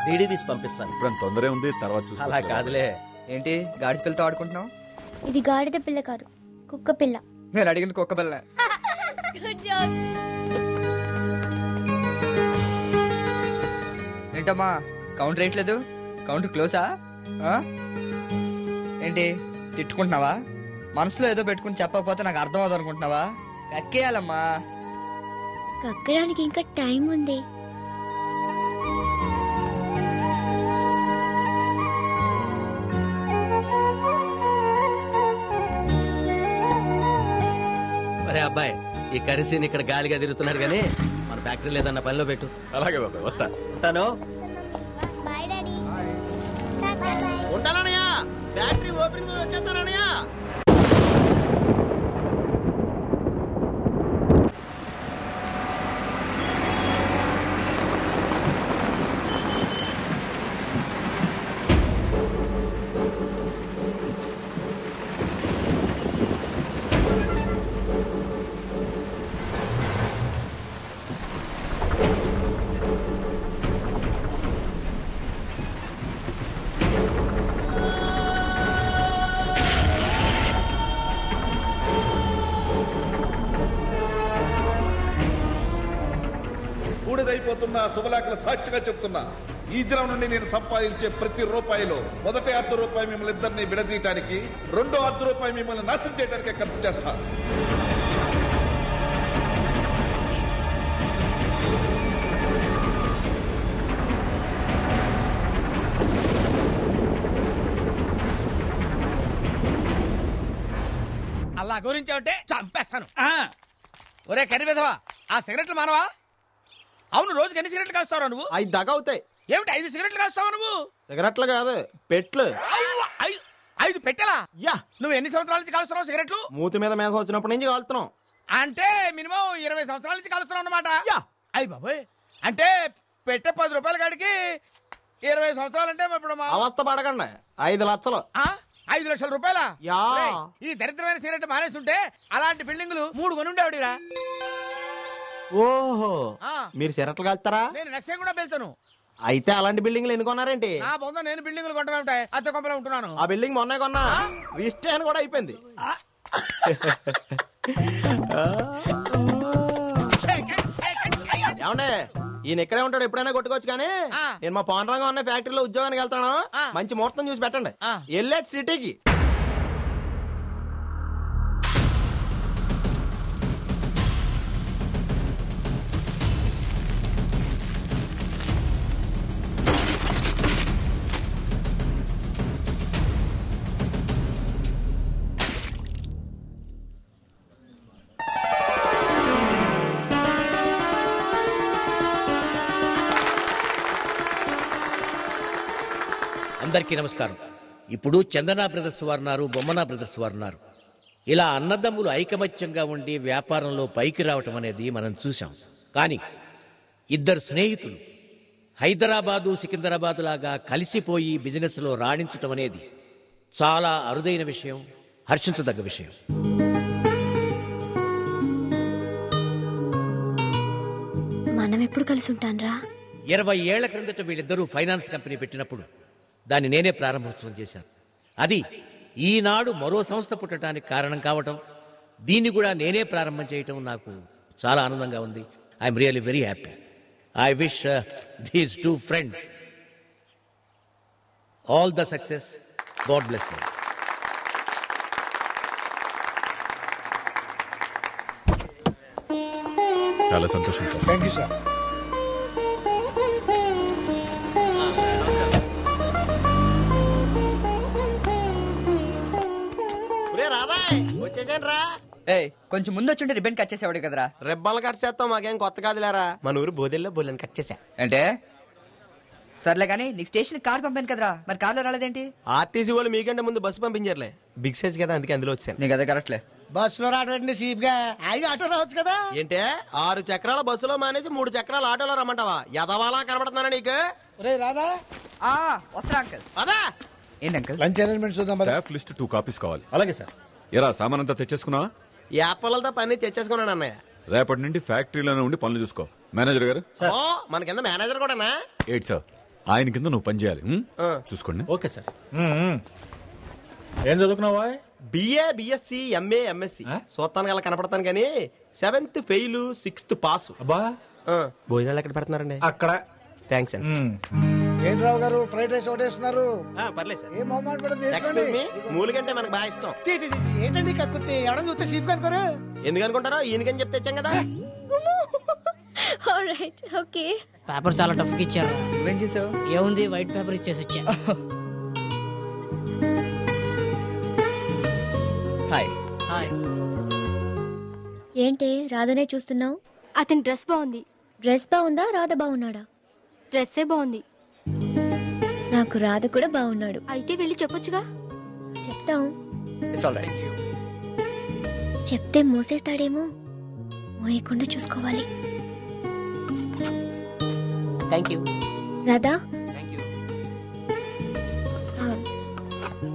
DD తీసి పంపిస్తాను. ఇప్పుడు తొందరే ఉంది, తర్వాత అలా కాదులే. ఏంటి గాడి పిల్లతో ఆడుకుంటున్నావు? ఇది గాడిద పిల్ల కాదు, కుక్క పిల్ల. నేను అడిగింది కుక్క పిల్ల. ఏంటమ్మా కౌంటర్ వేయట్లేదు? కౌంటర్ క్లోజా? ఏంటి తిట్టుకుంటున్నావా? మనసులో ఏదో పెట్టుకుని చెప్పకపోతే నాకు అర్థం అవుతుంది అనుకుంటున్నావా? కక్కేయాలమ్మా. కక్కడానికి ఇంకా టైం ఉంది. అరే అబ్బాయి, ఈ కరిసీని ఇక్కడ గాలిగా తిరుగుతున్నాడు కానీ మన ఫ్యాక్టరీ లేదన్న పనిలో పెట్టు. అలాగే బాబాయ్, వస్తా. ఉంటాను. Bye daddy. ఉంటానన్నయ్య. ఫ్యాక్టరీ ఓపెనింగ్ వచ్చేస్తానన్నయ్య. అయిపోతున్న శుభలేఖల సాక్షిగా చెప్తున్నా, ఈ దినం నుండి నేను సంపాదించే ప్రతి రూపాయిలో మొదటి ₹1/2 మిమ్మల్ని ఇద్దరిని విడదీయటానికి, రెండో ₹1/2 మిమ్మల్ని నాశనం చేయడానికే ఖర్చు చేస్తా. అలా గురించి అంటే చంపేస్తాను. ఒరే కర్రీ విధవా, ఆ సిగరెట్లు మానవా? అవును, రోజుకి ఎన్ని సిగరెట్లు కాస్తావు నువ్వు? 5 దాకా అవుతాయి. ఏమిటి 5 సిగరెట్లు కాస్తావు నువ్వు? సిగరెట్లు కాదు, పెట్లు. 5 పెట్టెలా? యా. నువ్వు ఎన్ని సంవత్సరాల నుంచి కాలుస్తున్నావు సిగరెట్లు? మూతి మీద మేసం వచ్చినప్పటి నుంచి కాలుతున్నాం. అంటే మినిమం 20 సంవత్సరాల నుంచి కాలుస్తున్నావు అన్నమాట. అయ్యి బాబోయ్, అంటే పెట్టె ₹10 కాడికి 20 సంవత్సరాలు అంటే ఇప్పుడు అవస్థ పడకండి. 5 లక్షలు. 5 లక్షల రూపాయల? ఈ దరిద్రమైన సిగరెట్ మానేస్తుంటే అలాంటి బిల్డింగులు 3 కొనుండేవాడిరా. ఓహో, మీరు సిగరెట్లు కాల్తారా? నేను నష్టం కూడా వెళ్తాను. అయితే అలాంటి బిల్డింగ్లు ఎన్ని కొన్నారేంటి? నా బొంద నేను బిల్డింగులు కొట్టమే ఉంటాయి, అద్దె కొంపలో ఉంటున్నాను. ఆ బిల్డింగ్ మొన్నే కొన్నా, రిజిస్ట్రేషన్ కూడా అయిపోయింది. ఏమండే, ఈయన ఇక్కడే ఉంటాడు, ఎప్పుడైనా కొట్టుకోవచ్చు. కానీ నేను మా పవన్రంగా ఉన్న ఫ్యాక్టరీలో ఉద్యోగానికి వెళ్తాను. మంచి ముహూర్తం చూసి పెట్టండి, వెళ్ళేది సిటీకి. అందరికీ నమస్కారం. ఇప్పుడు చందనా బ్రదర్స్ వారున్నారు, బొమ్మనా బ్రదర్స్ వారున్నారు. ఇలా అన్నదమ్ములు ఐకమత్యంగా ఉండి వ్యాపారంలో పైకి రావటం అనేది మనం చూసాం. కానీ ఇద్దరు స్నేహితులు హైదరాబాదు సికింద్రాబాద్ లాగా కలిసిపోయి బిజినెస్లో రాణించటం అనేది చాలా అరుదైన విషయం, హర్షించదగ్గ విషయం. మనం ఎప్పుడు కలిసి ఉంటాన్రా? 20 ఏళ్ల క్రిందట వీళ్ళిద్దరూ ఫైనాన్స్ కంపెనీ పెట్టినప్పుడు దాన్ని నేనే ప్రారంభోత్సవం చేశాను. అది ఈనాడు మరో సంస్థ పుట్టడానికి కారణం కావటం, దీన్ని కూడా నేనే ప్రారంభం చేయటం నాకు చాలా ఆనందంగా ఉంది. I'm really very happy. I wish these 2 friends all the success. God bless them. చాలా సంతోషం సార్. Thank you sir. వచ్చేసాను రా. కొంచెం ముందు వచ్చి రిబ్బన్ కట్ చేసేవాడు కదరా. రెబ్బలు కట్ చేస్తాం, మాకేం కొత్త కాదులేరా. మన ఊరు బోదెల్లో బోలని కట్ చేసా. అంటే సర్లే కానీ నీకు స్టేషన్ కార్ పంపాను కదరా, మరి కార్లో రాలేదేంటి? ఆర్టీసీ వాళ్ళు మీకంటే ముందు బస్సు పంపించారులే, బిగ్ సైజ్ కదా, అందుకే అందులో వచ్చాను. నీకు అదే కరెక్ట్లే. బస్సులో రావడం సీప్ గా ఆటో రావచ్చు కదా. ఏంటే 6 చక్రాల బస్సులో మానేసి 3 చక్రాల ఆటోలో రమ్మంటావా? ఎదవాలా కనబడుతున్నానా నీకు? రాదా? వస్తా అంకల్. అదా ఏంటి అంకల్? లంచ్ అరేంజ్మెంట్ చూద్దాం. స్టాఫ్ లిస్ట్ 2 కాపీస్ కావాలి. అలాగే సార్. ఎరా సామాన్ అంతా తెచ్చేసుకున్నావా? యాపలతో పని తెచ్చేసుకున్నాను అన్నయ్య. రేపటి నుండి ఫ్యాక్టరీలోనే ఉండి పనులు చూసుకో. మేనేజర్ గారు, మన కింద మేనేజర్ కూడానా? ఏంటి సార్ ఆయన కింద నువ్వు పని చేయాలి. చూసుకోండి. Okay sir. ఏం చదువుకున్నావా? BA, BSc, MA, MSc. చూస్తాను అలా కనపడతాను కానీ 7th ఫెయిల్, 6th పాస్. అబ్బా, భోజనాలు ఎక్కడ పెడుతున్నారండి? అక్కడ. థ్యాంక్స్ అండి. ఏంటి రావు గారు ఫ్రైడ్ రైస్ ఒకటేస్తున్నారు? పర్లేదు సార్. ఏం మొహమాట పడదు, చేసుకోండి. మూలికంటే మనకు బాగా ఇష్టం. ఏంటండి కక్కుర్తి? ఎవడని చూస్తే సీప్ కనుకోరు. ఎందుకు అనుకుంటారో ఈయనకని చెప్తే ఇచ్చాం కదా. Alright, okay. పేపర్ చాలా టఫ్ ఇచ్చారు. నువ్వేం చేసావు? ఏముంది, వైట్ పేపర్ ఇచ్చేసి వచ్చా. హాయ్. హాయ్. ఏంటి రాధనే చూస్తున్నావు? అతని డ్రెస్ బాగుంది. డ్రెస్ బాగుందా, రాధ బాగున్నాడా? డ్రెస్సే బాగుంది. నాకు రాధ కూడా బాగున్నాడు. అయితే వెళ్ళి చెప్పొచ్చుగా. చెప్తాం. It's all right. చెప్తే మోసేస్తాడేమో, మోయకుండా చూసుకోవాలి. Thank you. Radha, thank you.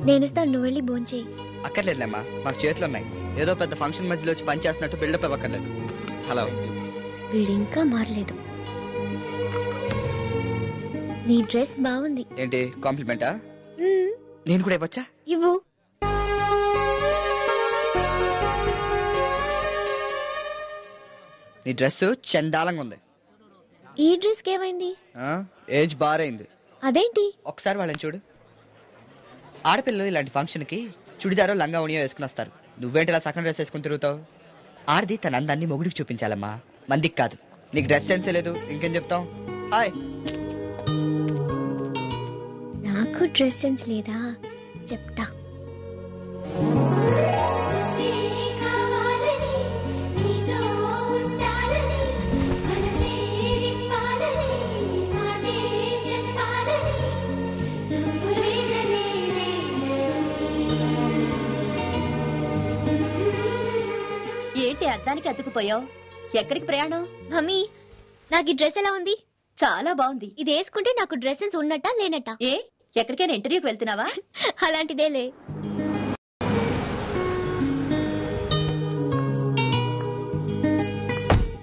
నేను ఇస్తాను, నువ్వు వెళ్ళి భోంచేయి. అక్కర్లేదులేమ్మా, మాకు చేతులు ఉన్నాయి. ఏదో పెద్ద ఫంక్షన్ మధ్యలో వచ్చి పని చేస్తున్నట్టు బిల్డప్ ఇవ్వక్కర్లేదు. హలో. వీడు ఇంకా మారలేదు. నీ డ్రెస్ బాగుంది. ఏంటి కాంప్లిమెంటా? నేను కూడా ఇవ్వచ్చా? ఇవ్వు. నీ డ్రెస్ చండాలంగా ఉంది. ఈ డ్రెస్ ఏమైంది? ఏజ్ బారైంది. అదేంటి? ఒకసారి వాళ్ళని చూడు. ఆడపిల్లలు ఇలాంటి ఫంక్షన్కి చుడిదారో లంగా ఉనియో వేసుకుని వస్తారు. నువ్వేంటి ఇలా సగం డ్రెస్ వేసుకుని తిరుగుతావు? ఆడది తన అందాన్ని మొగుడికి చూపించాలమ్మా, మందికి కాదు. నీకు డ్రెస్ సెన్సే లేదు, ఇంకేం చెప్తాం? హాయ్. నాకు డ్రెస్ సెన్స్ లేదా? చెప్తా. ఏంటి అద్దానికి అతుకుపోయావు? ఎక్కడికి ప్రయాణం? మమ్మీ, నాకు ఈ డ్రెస్ ఎలా ఉంది? చాలా బాగుంది. ఇది వేసుకుంటే నాకు డ్రెస్ సెన్స్ ఉన్నట్టా లేనట్టా? ఏ ఎక్కడికైనా ఇంటర్వ్యూకి వెళ్తున్నావా? అలాంటిదేలే.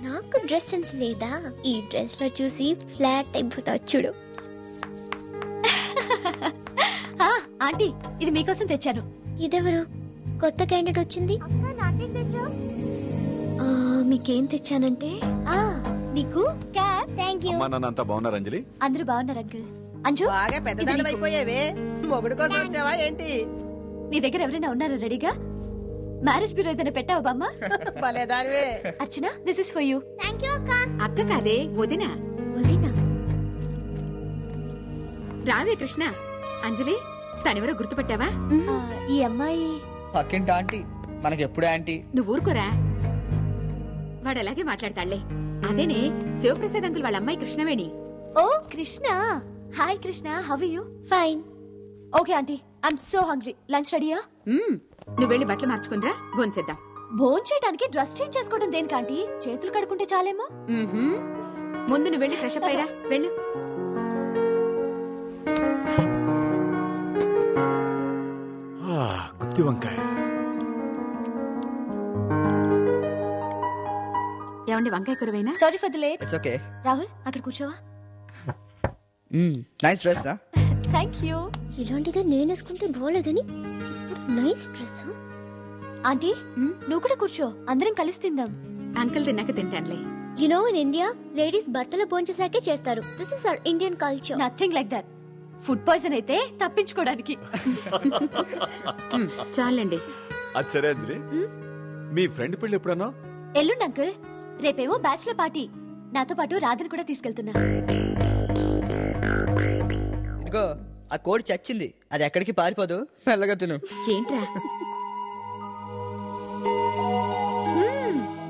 నాకు డ్రెస్ సెన్స్ లేదా? ఈ డ్రెస్ లో చూసి ఫ్లాట్ అయిపోతావు చూడు. ఆంటీ, ఇది మీకోసం తెచ్చాను. ఇదెవరు? కొత్త క్యాండిడేట్ వచ్చింది. మీకేం తెచ్చానంటే నీకు క్యాప్. Thank you. అమ్మా నాన్న అంతా బాగున్నారు అంజలి? అందరూ బాగున్నారు అంకుల్. అంజు, బాగా పెద్దదాని అయిపోయావే. మొగుడు కోసం వచ్చావా ఏంటి? నీ దగ్గర ఎవరైనా ఉన్నారా రెడీగా? మ్యారేజ్ బ్యూరో ఏదైనా పెట్టావా బామ్మ? భలేదానివే. Archana, this is for you. Thank you అక్క. అక్క కాదే, వదిన. వదిన? రావే కృష్ణ. అంజలి, తనెవరో గుర్తుపట్టావా? ఈ అమ్మాయి పక్కింటి ఆంటీ, మనకి ఎప్పుడు ఆంటీ. నువ్వు ఊరుకోరా, వాడు అలాగే మాట్లాడతాళ్లే. అదేనే శివప్రసాద్ అంకుల్ వాళ్ళ అమ్మాయి కృష్ణవేణి. ఓ Krishna. Hi Krishna, how are you? Fine. Okay aunty, I'm so hungry. Lunch రెడీయా? నువ్వు వెళ్ళి బట్టలు మార్చుకుందిరా, భోంచేద్దాం. భోంచేయడానికి డ్రెస్ చేంజ్ చేసుకోవడం దేనికి ఆంటీ? చేతులు కడుక్కుంటే చాలేమో. ముందు నువ్వు వెళ్ళి ఫ్రెష్ అప్ అయ్యరా, వెళ్ళు. గుత్తి వంకాయ. ఏమండి, వంకాయ కూరవేనా? Sorry for the late. It's okay. Rahul, అక్కడ కూర్చోవా. Nice dress. Thank you. ఇలాంటిదే నేను వేసుకుంటే బాగోలేదని నైస్ డ్రెస్. ఆంటీ, నువ్వు కూడా కూర్చో, అందరం కలిసి తిందాం. అంకుల్ తిన్నాక తింటానులే. You know, in India ladies భర్తల భోంచేసాకే చేస్తారు. This is our Indian culture. Nothing like that. Food poison అయితే తప్పించుకోవడానికి. చాలండి. అది సరే అంజలి, మీ ఫ్రెండ్ పెళ్లి ఎప్పుడన్నా? ఎల్లుండి అంకుల్. రేపేమో bachelor party. నాతో పాటు రాధని కూడా తీసుకెళ్తున్నా. ఇదిగో, ఆ కోడి చచ్చింది, అది ఎక్కడికి పారిపోదు. మెల్లగా తిను. ఏంట్రా?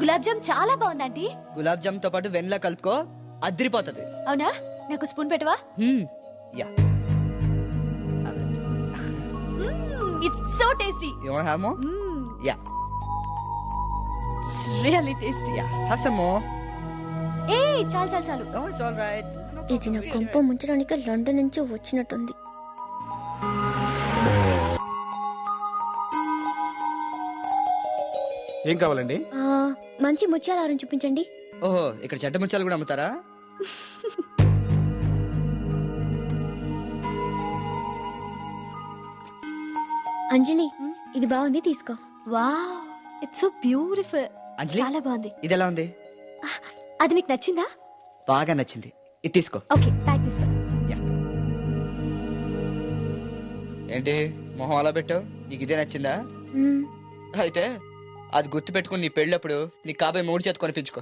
గులాబ్ జామ్ చాలా బాగుందండి. గులాబ్ జామ్ తో పాటు వెన్నెలా కలుపుకో, అదిరిపోతుంది. అవునా? నాకు స్పూన్ పెట్టవా? Yeah. It's so tasty. You want have more? Yeah. It's really tasty. Yeah, have some more. ఏ చాలు చాలు చాలు. No, it's all right. ఇది నా కొంప ముంచడానికి లండన్ నుంచి వచ్చినట్టుంది. ఏం కావాలండి? మంచి ముత్యాల హారం చూపించండి. ఓహో, ఇక్కడ చెడ్డ ముత్యాలు కూడా అమ్ముతారా? అంజలి ఇది బాగుంది తీసుకో. Wow it's so beautiful. Anjali చాలా బాగుంది. ఇది ఎలా ఉంది? అది నీకు నచ్చిందా? బాగా నచ్చింది. ఇది తీసుకో. ఓకే ప్యాక్ తీసుకో. ఏంటి మొహం అలా పెట్టావు? నీకు ఇదే నచ్చిందా? అయితే అది గుర్తు పెట్టుకుని నీ పెళ్ళప్పుడు నీ కాబోయే మూడు చేతి కొనిపించుకో.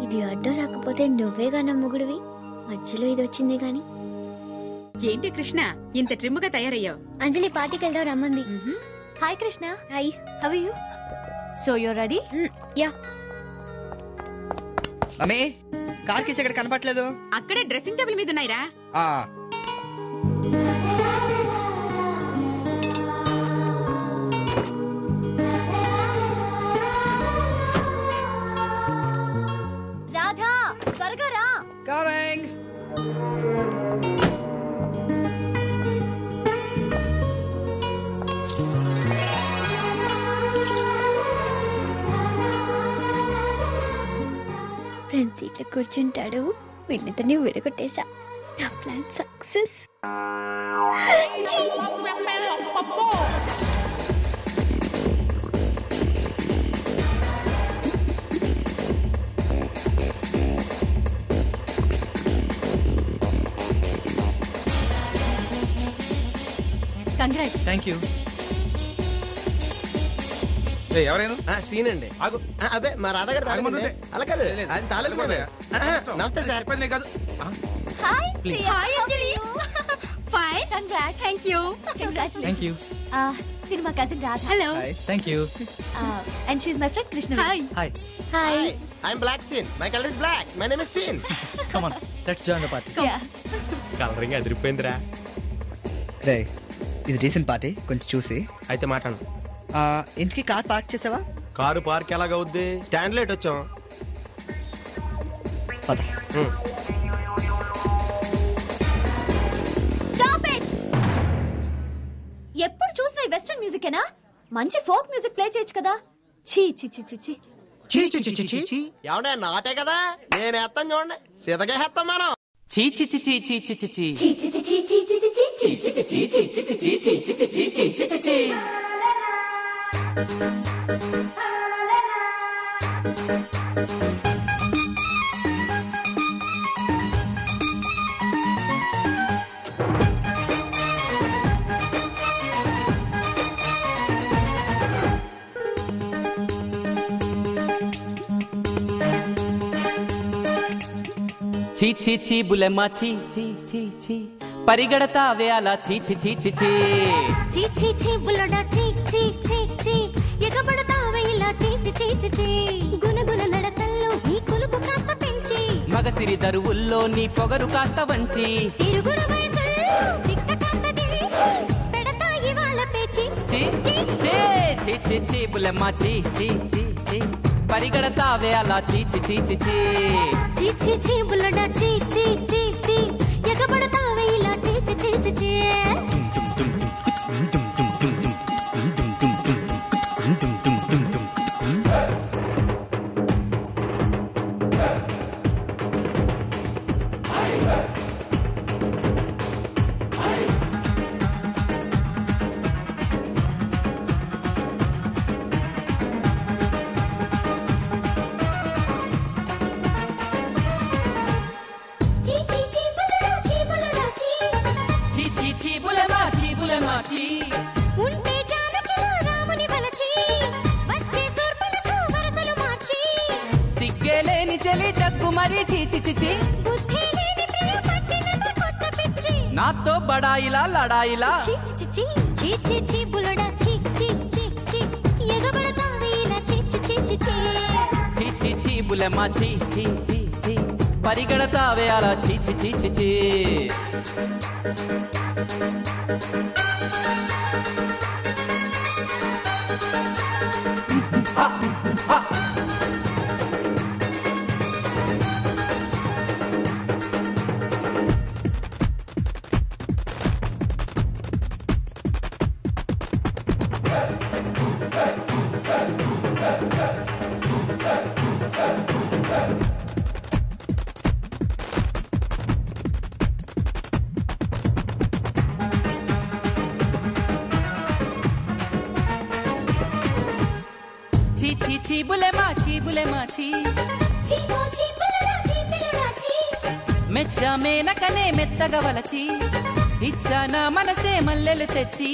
ఇది అడ్డు రాకపోతే నువ్వేగా నా మొగుడివి. మధ్యలో ఇది వచ్చింది గాని. ఏంటి కృష్ణ ఇంత ట్రిమ్గా తయారయ్యావు? అంజలి పార్టీకి వెళ్దాం రమ్మంది. Hi Krishna. Hi. How are you? So you are ready? Yeah. Mummy car keys ఎక్కడ కనపట్లేదు? అక్కడే డ్రెస్సింగ్ టేబుల్ మీద ఉన్నాయిరా. రాధా త్వరగా రా. కమింగ్. ఫ్రంట్ సీట్ లో కూర్చుంటాడు. వీళ్ళిద్దరిని విడగొట్టేశా. నా plan success. Congrats. Thank you. ఎవరైనా సీన్ అండి. అదే మా రాధా గారు తాగమంటే అలా కాదు. అది తాలేదు. నమస్తే సార్. కాదు. Hi hi Anjali. Fine congrats. Thank you. Congratulations. తిను మా cousin Radha. Hello. Thank you. And she is my friend Krishna. Hi hi. Hi. I'm black Sean. My colour is black. My name is Sean. Come on let's join the party. Colouring అదిరిపోయిందిరా. రే ఇది recent party కొంచెం చూసి అయితే మాట్లాడు. ఇంటికి car park చేసావా? Car park ఎలాగవుద్ది? స్టాండ్ లైట్ వచ్చాం. Stop it. ఎప్పుడు చూసినా ఈ వెస్టర్న్ మ్యూజికేనా? మంచి ఫోక్ మ్యూజిక్ ప్లే చేయొచ్చు కదా. చీ చీ చీ చీ చీ. ఏమంటే నాటే కదా నేను వేస్తాను చూడండి. సీతకే వేస్తాం మనం. చీ చీ చీ బులెమ్మా చీ చీ చీ చీ పరిగెడతావే అలా చీ చీ చీ చీ చీ చీ చీ చీ బుల్లడా చీ చీ చీ చీ ఎగబడతావే ఇలా చీ చీ చీ చీ చీ గునగున నడకల్లో నీ కొలుపు కాస్త పెంచి మగసిరి దరువుల్లో నీ పొగరు కాస్త వంచి తిరుగుడు వయసుల్లో దిక్క కాస్త దించి పెడతా ఇవాళ పేచి చీ చీ చీ చీ చీ చీ బులెమ్మా చీ చీ చీ చీ పరిగెడతావే అలా చీ చీ చీ చీ చీ చీ చీ చీ బుల్లడా చీ చీ చీ చీ ఎగబడతావే ఇలా చీ చీ చీ చీ చీ ఉంటే జానకిలో రాముని వలచి వచ్చే శూర్పణఖ వరసలు మార్చి సిగ్గేలేని చెలి దగ్గు మరీ చీ చీ చీ చీ బుద్ధి లేని ప్రియ పట్టినంత కొత్త పిచ్చి నాతో బడాయిలా లడాయిలా చీ చీ చీ చీ చీ చీ బుల్లడా చీ చీ చీ చీ ఎగబడతావే ఇలా చీ చీ చీ చీ చీ చీ చీ చీ బులెమ్మా చీ చీ చీ చీ పరిగెడతావే అలా చీ చీ చీ చీ చీ చీ చీ చీ బులెమాచి బులెమాచి మెచ్చ మేనకనే మెత్తగా వలచి ఇచ్చానా మనసే మల్లెలు తెచ్చి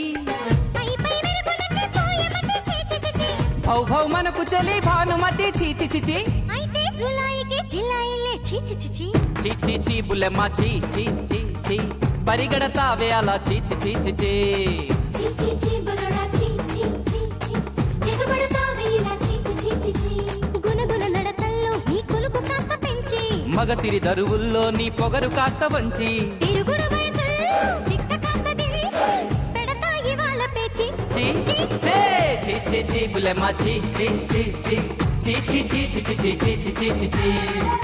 భౌ భౌ మనకు చలి భానుమతి చీ చీ చీ చీ చీ చీ చీ బులెమ్మా చీ చీ చీ చీ పరిగెడతావే అలా చీ చీ చీ చీ చీ మగసిరి దరువుల్లో నీ పొగరు కాస్త వంచి చీ చీ చీ చీ బులెమ్మా చీ చీ చీ చీ చీ చీ చీ చీ చీ చీ చీ చీ